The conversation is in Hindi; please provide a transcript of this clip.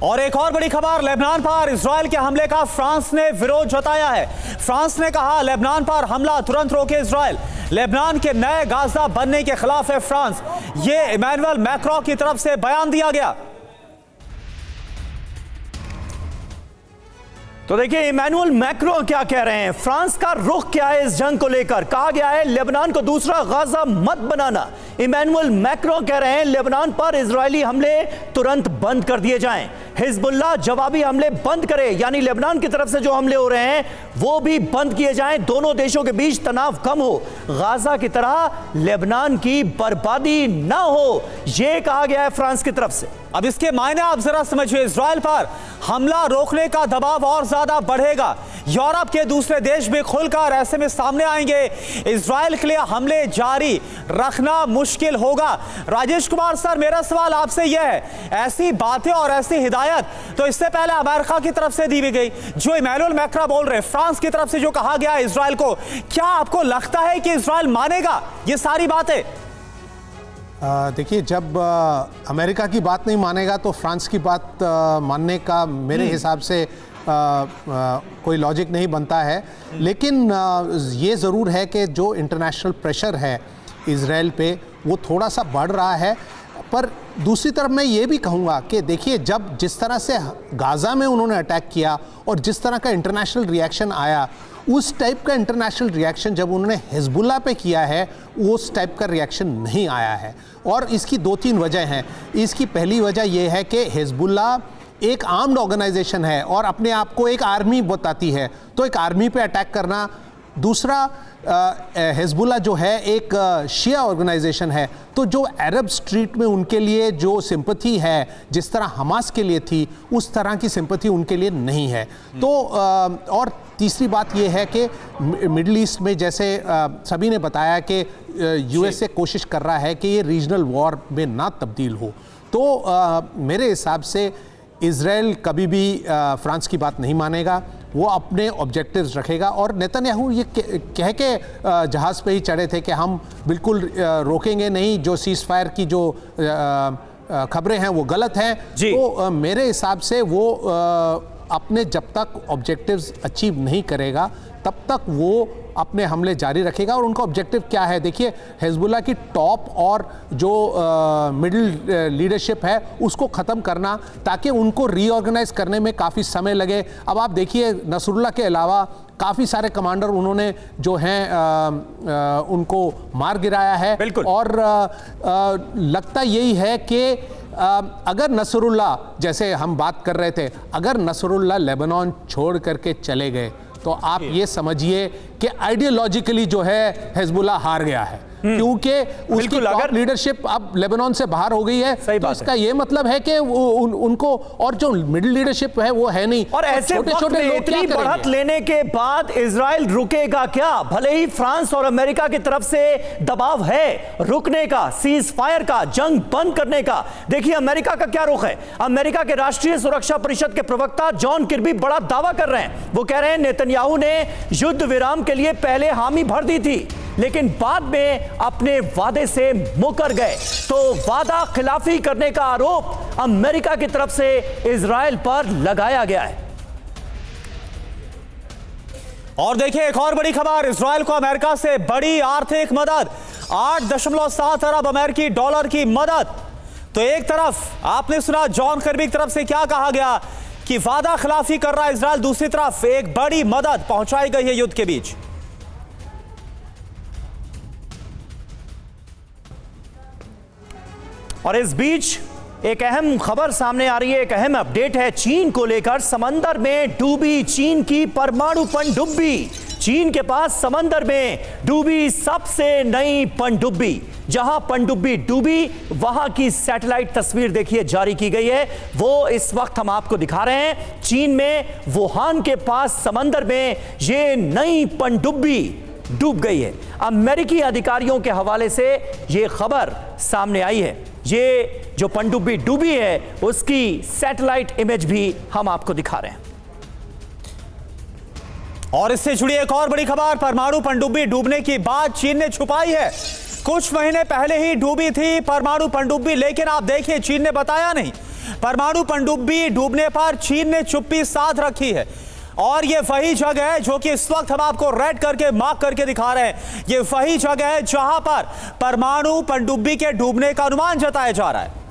और एक और बड़ी खबर, लेबनान पर इजराइल के हमले का फ्रांस ने विरोध जताया है। फ्रांस ने कहा लेबनान पर हमला तुरंत रोके इजराइल। लेबनान के नए गाजा बनने के खिलाफ है फ्रांस। ये इमैनुअल मैक्रों की तरफ से बयान दिया गया। तो देखिए इमैनुअल मैक्रों क्या कह रहे हैं, फ्रांस का रुख क्या है इस जंग को लेकर। कहा गया है लेबनान को दूसरा गाजा मत बनाना। इमैनुअल मैक्रों कह रहे हैं लेबनान पर इजरायली हमले तुरंत बंद कर दिए जाएं। हिजबुल्लाह जवाबी हमले बंद करे, यानी लेबनान की तरफ से जो हमले हो रहे हैं वो भी बंद किए जाएं। दोनों देशों के बीच तनाव कम हो, गाजा की तरह लेबनान की बर्बादी ना हो, यह कहा गया है फ्रांस की तरफ से। अब इसके मायने आप जरा समझिए, इजराइल पर हमला रोकने का दबाव और ज्यादा बढ़ेगा। यूरोप के दूसरे देश भी खुलकर ऐसे में सामने आएंगे। इजराइल के लिए हमले जारी रखना मुश्किल होगा। राजेश कुमार सर, मेरा सवाल आपसे यह है, ऐसी बातें और ऐसी हिदायत तो इससे पहले अमेरिका की तरफ से दी भी गई, जो इमैनुअल मैक्रों बोल रहे, फ्रांस की तरफ से जो कहा गया इजराइल को, क्या आपको लगता है कि इजराइल मानेगा ये सारी बातें? देखिए, जब अमेरिका की बात नहीं मानेगा तो फ्रांस की बात मानने का मेरे हिसाब से कोई लॉजिक नहीं बनता है। लेकिन ये ज़रूर है कि जो इंटरनेशनल प्रेशर है इजराइल पे वो थोड़ा सा बढ़ रहा है। पर दूसरी तरफ मैं ये भी कहूँगा कि देखिए, जब जिस तरह से गाज़ा में उन्होंने अटैक किया और जिस तरह का इंटरनेशनल रिएक्शन आया, उस टाइप का इंटरनेशनल रिएक्शन जब उन्होंने हिजबुल्लाह पे किया है उस टाइप का रिएक्शन नहीं आया है। और इसकी दो तीन वजह हैं। इसकी पहली वजह यह है कि हिजबुल्लाह एक आर्म्ड ऑर्गेनाइजेशन है और अपने आप को एक आर्मी बताती है, तो एक आर्मी पे अटैक करना। दूसरा, हिजबुल्लाह जो है एक शिया ऑर्गेनाइजेशन है, तो जो अरब स्ट्रीट में उनके लिए जो सिंपैथी है जिस तरह हमास के लिए थी, उस तरह की सिंपैथी उनके लिए नहीं है। तो और तीसरी बात यह है कि मिडिल ईस्ट में जैसे सभी ने बताया कि यूएसए कोशिश कर रहा है कि ये रीजनल वॉर में ना तब्दील हो। तो मेरे हिसाब से इजराइल कभी भी फ्रांस की बात नहीं मानेगा, वो अपने ऑब्जेक्टिव्स रखेगा। और नेतन्याहू ये कह के जहाज़ पे ही चढ़े थे कि हम बिल्कुल रोकेंगे नहीं, जो सीज़ फायर की जो खबरें हैं वो गलत हैं। तो मेरे हिसाब से वो अपने जब तक ऑब्जेक्टिव्स अचीव नहीं करेगा तब तक वो अपने हमले जारी रखेगा। और उनका ऑब्जेक्टिव क्या है? देखिए, हिजबुल्लाह की टॉप और जो मिडिल लीडरशिप है उसको ख़त्म करना, ताकि उनको रीऑर्गेनाइज करने में काफ़ी समय लगे। अब आप देखिए, नसरुल्लाह के अलावा काफ़ी सारे कमांडर उन्होंने जो हैं उनको मार गिराया है। और लगता यही है कि अगर नसरुल्लाह, जैसे हम बात कर रहे थे, अगर नसरुल्लाह लेबनान छोड़ करके चले गए तो आप ये समझिए कि आइडियोलॉजिकली जो है हिजबुल्लाह हार गया है, क्योंकि उसकी टॉप लीडरशिप अब लेबनान से बाहर हो गई है। तो इसका ये मतलब है कि उनको, और जो मिडिल लीडरशिप है वो है नहीं। और ऐसे छोटे-छोटे लोग इतनी बढ़त लेने के बाद इजराइल रुकेगा क्या? भले ही फ्रांस और अमेरिका की तरफ से दबाव है रुकने का, सीज फायर का, जंग बंद करने का। देखिए अमेरिका का क्या रुख है। अमेरिका के राष्ट्रीय सुरक्षा परिषद के प्रवक्ता जॉन किर्बी बड़ा दावा कर रहे हैं। वो कह रहे हैं नेतन्याहू ने युद्ध विराम के लिए पहले हामी भर दी थी, लेकिन बाद में अपने वादे से मुकर गए। तो वादा खिलाफी करने का आरोप अमेरिका की तरफ से इजराइल पर लगाया गया है। और देखिए एक और बड़ी खबर, इजराइल को अमेरिका से बड़ी आर्थिक मदद, 8.7 अरब अमेरिकी डॉलर की मदद। तो एक तरफ आपने सुना जॉन किर्बी की तरफ से क्या कहा गया कि वादा खिलाफी कर रहा है इजराइल, दूसरी तरफ एक बड़ी मदद पहुंचाई गई है युद्ध के बीच। और इस बीच एक अहम खबर सामने आ रही है, एक अहम अपडेट है चीन को लेकर। समंदर में डूबी चीन की परमाणु पनडुब्बी। चीन के पास समंदर में डूबी सबसे नई पनडुब्बी। जहां पनडुब्बी डूबी वहां की सैटेलाइट तस्वीर देखिए जारी की गई है, वो इस वक्त हम आपको दिखा रहे हैं। चीन में वुहान के पास समंदर में ये नई पनडुब्बी डूब गई है। अमेरिकी अधिकारियों के हवाले से यह खबर सामने आई है। ये जो पनडुब्बी डूबी है उसकी सैटेलाइट इमेज भी हम आपको दिखा रहे हैं। और इससे जुड़ी एक और बड़ी खबर, परमाणु पनडुब्बी डूबने की बात चीन ने छुपाई है। कुछ महीने पहले ही डूबी थी परमाणु पनडुब्बी, लेकिन आप देखिए चीन ने बताया नहीं। परमाणु पनडुब्बी डूबने पर चीन ने चुप्पी साध रखी है और ये वही जगह है जो कि इस वक्त हम आपको रेड करके मार्क करके दिखा रहे हैं। ये वही जगह है जहां पर परमाणु पनडुब्बी के डूबने का अनुमान जताया जा रहा है।